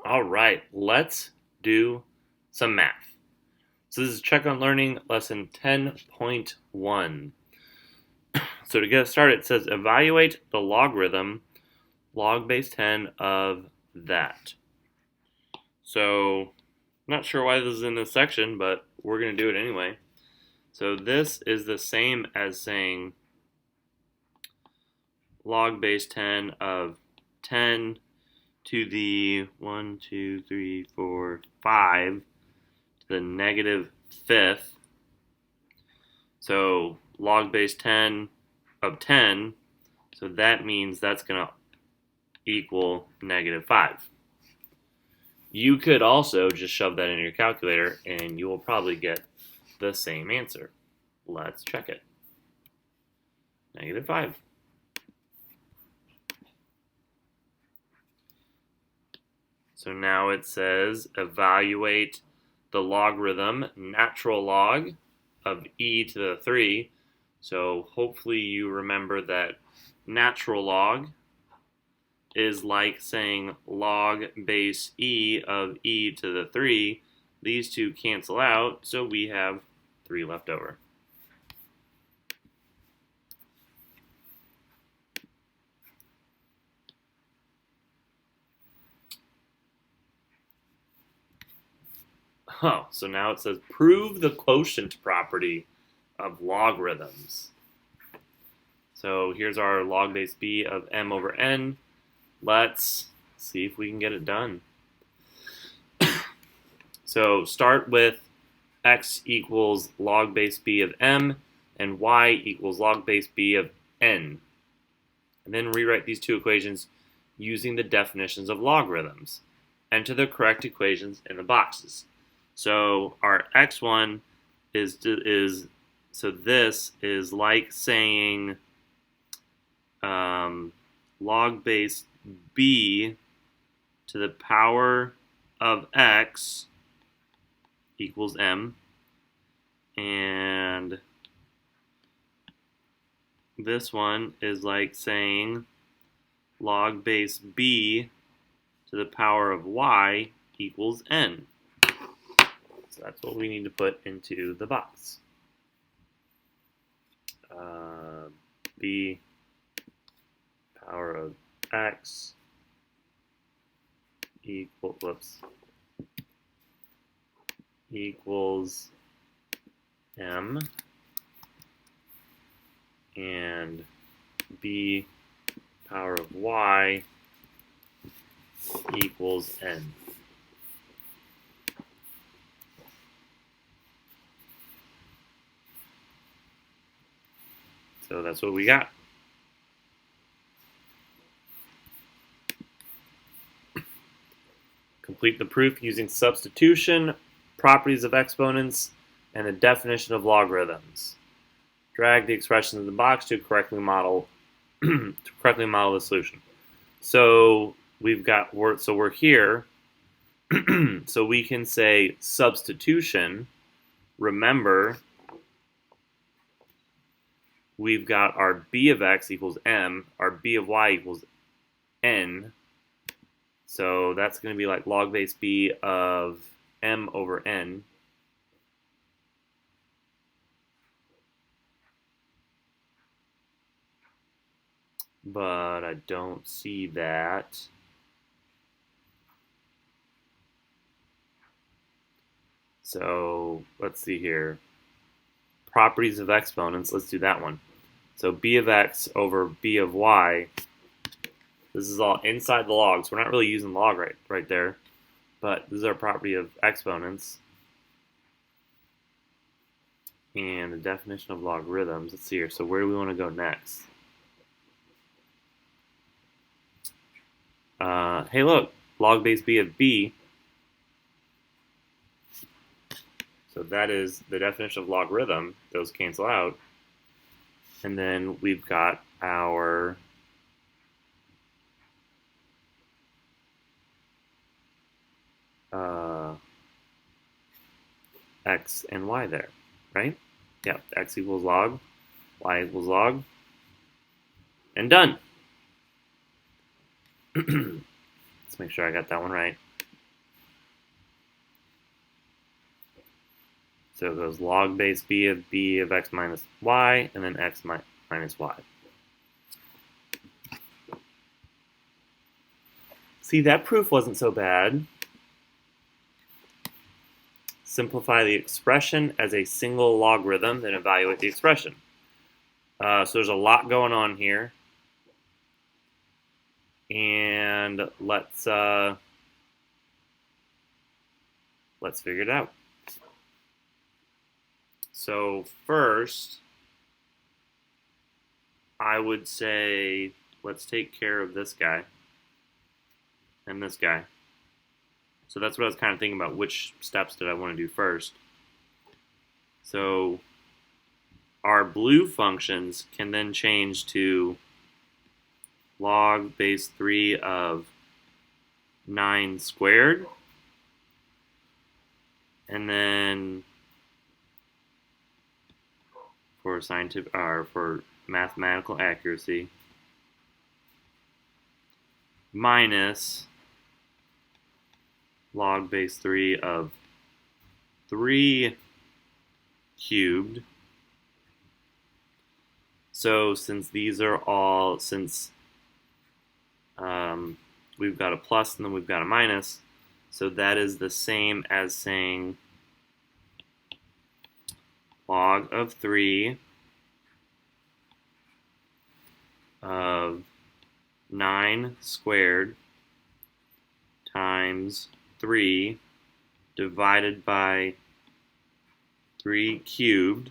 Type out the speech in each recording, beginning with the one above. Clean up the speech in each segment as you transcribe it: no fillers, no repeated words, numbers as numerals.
All right, let's do some math. So this is Check on Learning lesson 10.1. So to get started, it says evaluate the logarithm log base 10 of that. So I'm not sure why this is in this section, but we're going to do it anyway. So this is the same as saying log base 10 of 10 to the 1, 2, 3, 4, 5 to the negative fifth. So log base 10 of 10, so that means that's going to equal negative 5. You could also just shove that in your calculator and you will probably get the same answer. Let's check it. Negative 5. So now it says evaluate the logarithm, natural log of e to the 3. So hopefully you remember that natural log is like saying log base e of e to the 3. These two cancel out, so we have 3 left over. Oh, so now it says prove the quotient property of logarithms. So here's our log base b of m over n. Let's see if we can get it done. So start with x equals log base b of m and y equals log base b of n. And then rewrite these two equations using the definitions of logarithms. Enter the correct equations in the boxes. So our x1 is so this is like saying log base b to the power of x equals m, and this one is like saying log base b to the power of y equals n. So that's what we need to put into the box. B power of x equals m, and b power of y equals n. So that's what we got. Complete the proof using substitution, properties of exponents, and the definition of logarithms. Drag the expression in the box to correctly model the solution. So we're here. So we can say substitution. Remember, we've got our b of x equals m, our b of y equals n. So that's going to be like log base b of m over n. But I don't see that. So let's see here. Properties of exponents, let's do that one. So b of x over b of y, this is all inside the log, so we're not really using log right there, but this is our property of exponents. And the definition of logarithms, let's see here. So where do we want to go next? Hey look, log base b of b. So that is the definition of logarithm. Those cancel out. And then we've got our x and y there, right? Yeah, x equals log, y equals log, and done. Let's make sure I got that one right. So it goes log base b of x minus y, and then x minus y. See, that proof wasn't so bad. Simplify the expression as a single logarithm, then evaluate the expression. So there's a lot going on here. And let's figure it out. So first, I would say let's take care of this guy and this guy. So that's what I was kind of thinking about. Which steps did I want to do first? So our blue functions can then change to log base 3 of 9 squared. And then for scientific or for mathematical accuracy, minus log base 3 of 3 cubed. So since these are all, we've got a plus and then we've got a minus, so that is the same as saying log of 3 of 9 squared times 3 divided by 3 cubed,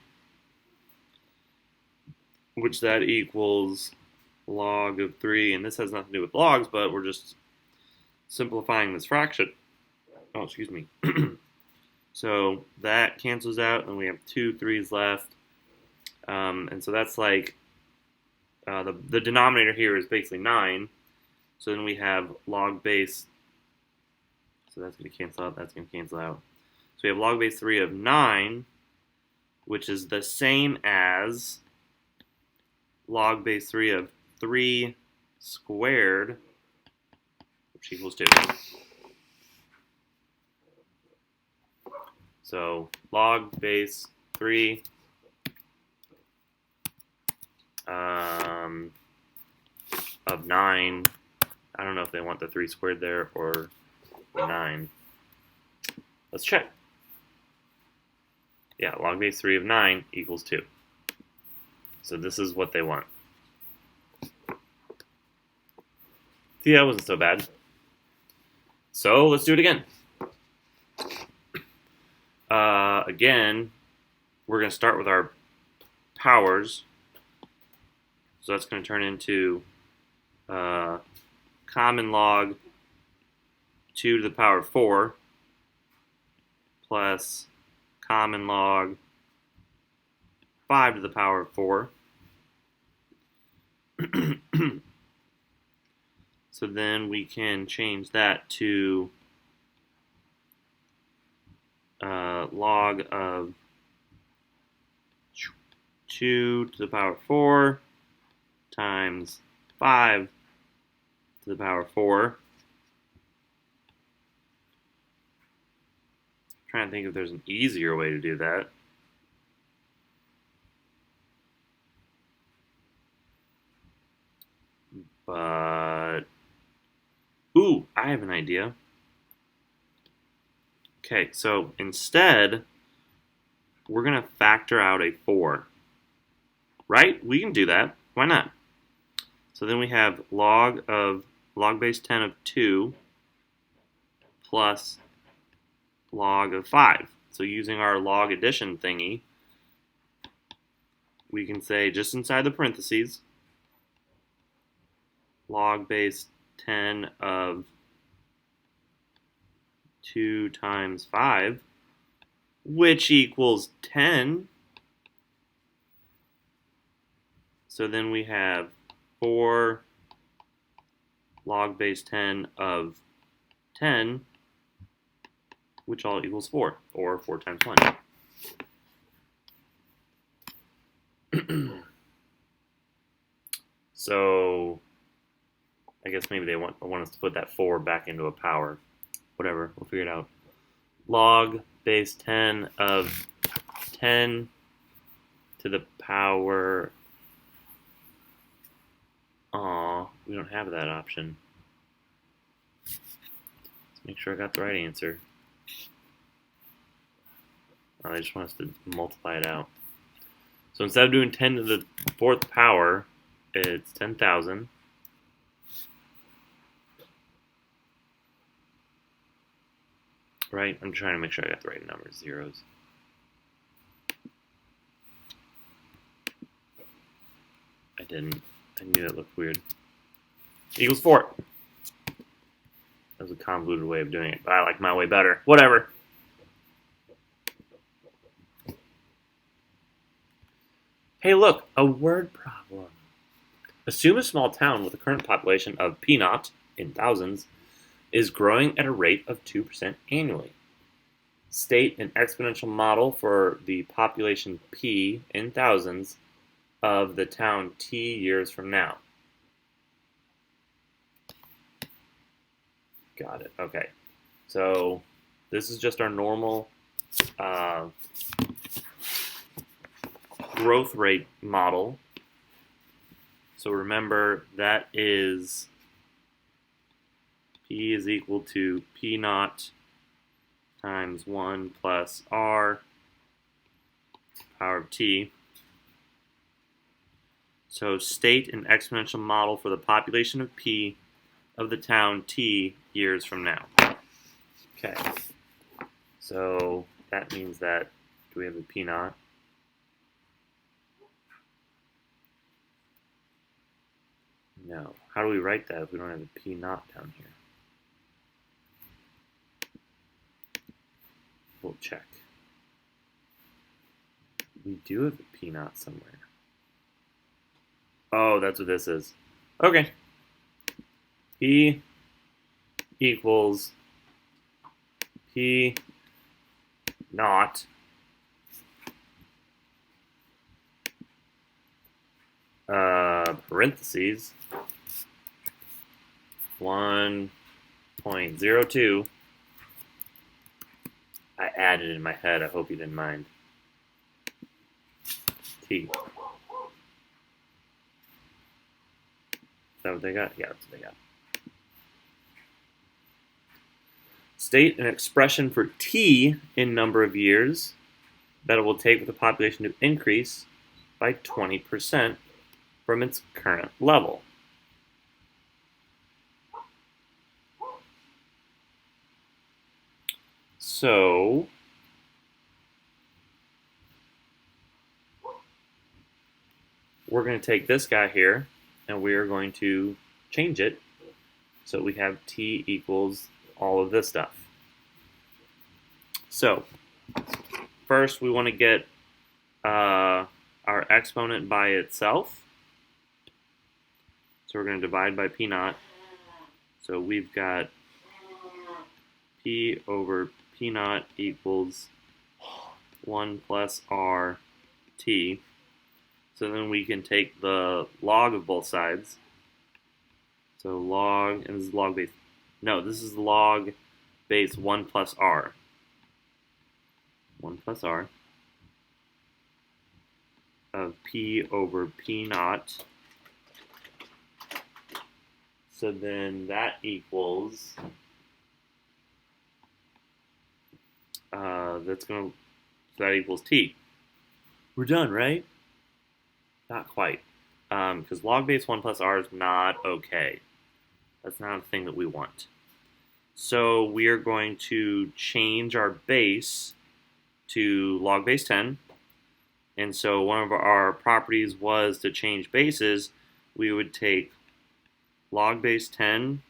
which that equals log of 3, and this has nothing to do with logs, but we're just simplifying this fraction. Oh, excuse me. So that cancels out, and we have 2 3's left. And so that's like, the denominator here is basically 9. So then we have log base, so that's going to cancel out, that's going to cancel out. So we have log base 3 of 9, which is the same as log base 3 of 3 squared, which equals 2. So log base 3 of 9. I don't know if they want the 3 squared there or the 9. Let's check. Yeah, log base 3 of 9 equals 2. So this is what they want. See, that wasn't so bad. So let's do it again. Again, we're going to start with our powers. So that's going to turn into common log 2 to the power 4 plus common log 5 to the power 4. So then we can change that to log of 2 to the power 4 times 5 to the power 4. I'm trying to think if there's an easier way to do that. But, ooh, I have an idea. Okay, so instead, we're going to factor out a 4. Right? We can do that. Why not? So then we have log base 10 of 2 plus log of 5. So using our log addition thingy, we can say just inside the parentheses, log base 10 of 2 times 5, which equals 10. So then we have 4 log base 10 of 10, which all equals 4, or 4 times 1. So I guess maybe they want us to put that 4 back into a power. Whatever, we'll figure it out. Log base 10 of 10 to the power. Aw, we don't have that option. Let's make sure I got the right answer. Oh, they just want us to multiply it out. So instead of doing 10 to the 4th power, it's 10,000. Right? I'm trying to make sure I got the right numbers, zeros. I didn't. I knew it looked weird. Equals 4. That was a convoluted way of doing it, but I like my way better. Whatever. Hey, look, a word problem. Assume a small town with a current population of P naught in thousands is growing at a rate of 2% annually. State an exponential model for the population P in thousands of the town T years from now. Got it. Okay. So this is just our normal growth rate model. So remember that is P is equal to P naught times 1 plus R power of T. So state an exponential model for the population of P of the town T years from now. Okay. So that means that, do we have a P naught? No. How do we write that if we don't have a P naught down here? We'll check. We do have a P naught somewhere. Oh, that's what this is. Okay. P equals P naught parentheses 1.02. I added in my head. I hope you didn't mind. T. Is that what they got? Yeah, that's what they got. State an expression for T in number of years that it will take for the population to increase by 20% from its current level. So we're going to take this guy here and we are going to change it so we have T equals all of this stuff. So first we want to get our exponent by itself. So we're going to divide by P naught. So we've got P over P naught equals 1 plus R T. So then we can take the log of both sides. So log, and this is log base. No, this is log base 1 plus R. 1 plus R of P over P naught. So then that equals, so that equals T. We're done, right? Not quite. Because log base 1 plus R is not okay. That's not a thing that we want. So we are going to change our base to log base 10. And so one of our properties was to change bases. We would take log base 10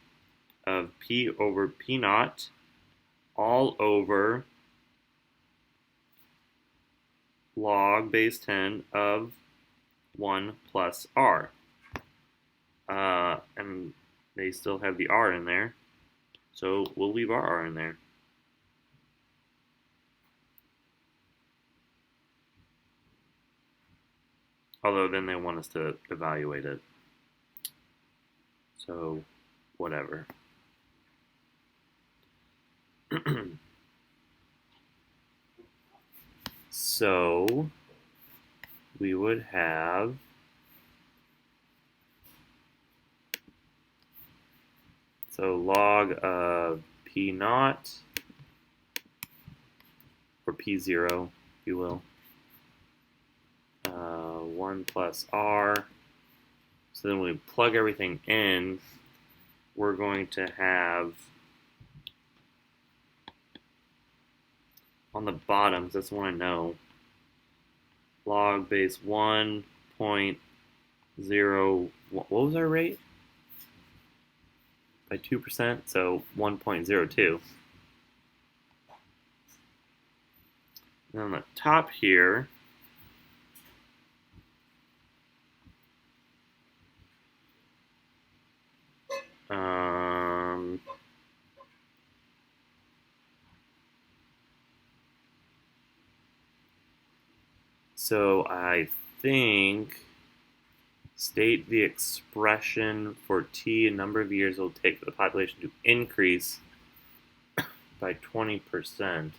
of P over P naught all over log base 10 of 1 plus R. And they still have the R in there, so we'll leave our R in there. Although then they want us to evaluate it. So, whatever. So we would have log of P naught, or P0, if you will, 1 plus R. So then when we plug everything in, we're going to have on the bottom, because that's the one I know, log base 1.0, what was our rate? By 2%, so 1.02. And on the top here, so I think state the expression for t a number of years it will take for the population to increase by 20%.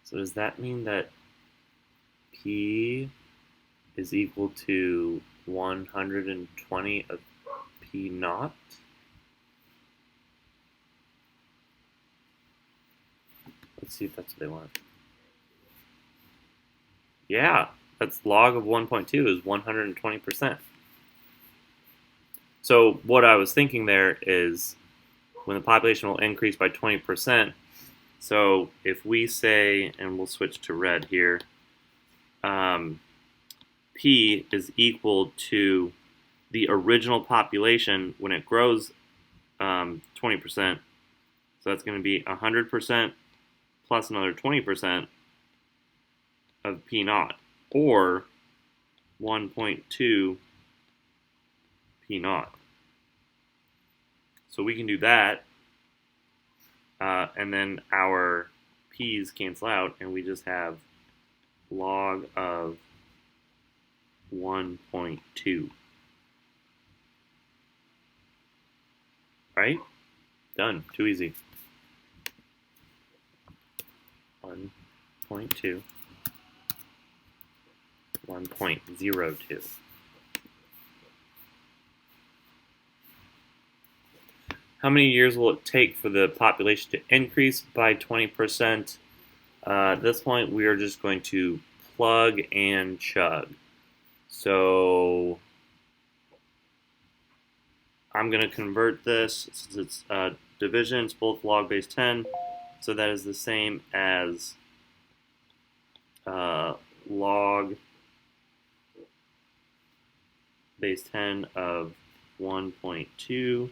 So does that mean that P is equal to 120 of P naught? Let's see if that's what they want. Yeah, that's log of 1.2 is 120%. So what I was thinking there is when the population will increase by 20%, so if we say, and we'll switch to red here, P is equal to the original population when it grows 20%. So that's going to be 100% plus another 20% of P naught, or 1.2 P naught. So we can do that, and then our P's cancel out, and we just have log of 1.2. Right? Done. Too easy. 1.2. 1.02. How many years will it take for the population to increase by 20%? At this point, we are just going to plug and chug. So I'm going to convert this, since it's division, it's both log base 10, so that is the same as log base 10 of 1.2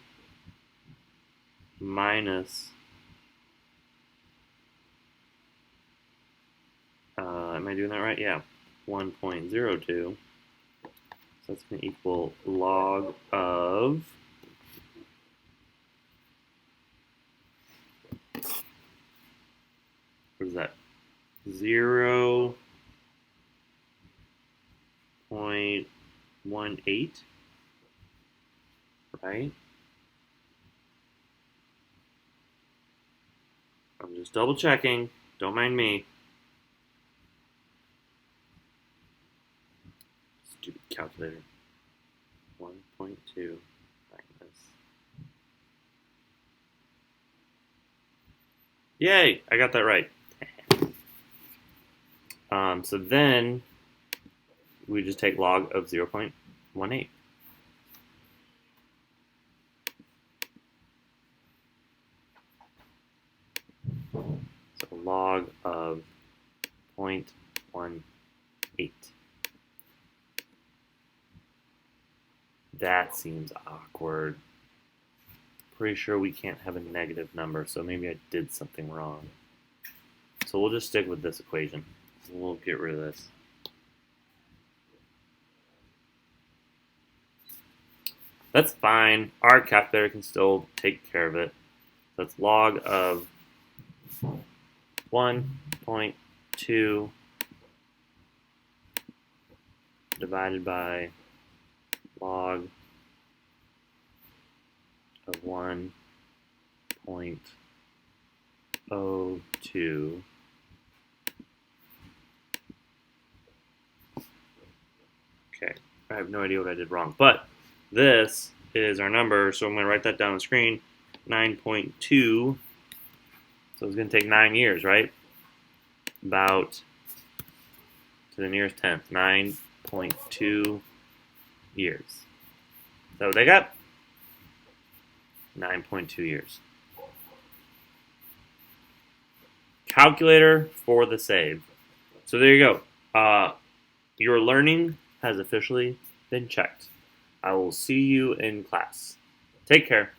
minus, am I doing that right? Yeah, 1.02. So that's going to equal log of what is that? 0.18, right? I'm just double checking. Don't mind me. Stupid calculator. 1.2 minus. Yay! I got that right. So then we just take log of 0.18. So log of 0.18. That seems awkward. Pretty sure we can't have a negative number, so maybe I did something wrong. So we'll just stick with this equation. We'll get rid of this. That's fine. Our calculator can still take care of it. That's log of 1.2 divided by log of 1.02 Okay, I have no idea what I did wrong, but this is our number, so I'm going to write that down on the screen. 9.2. So it's going to take 9 years, right? About to the nearest tenth. 9.2 years. Is that what they got? 9.2 years. Calculator for the save. So there you go. Your learning has officially been checked. I will see you in class. Take care.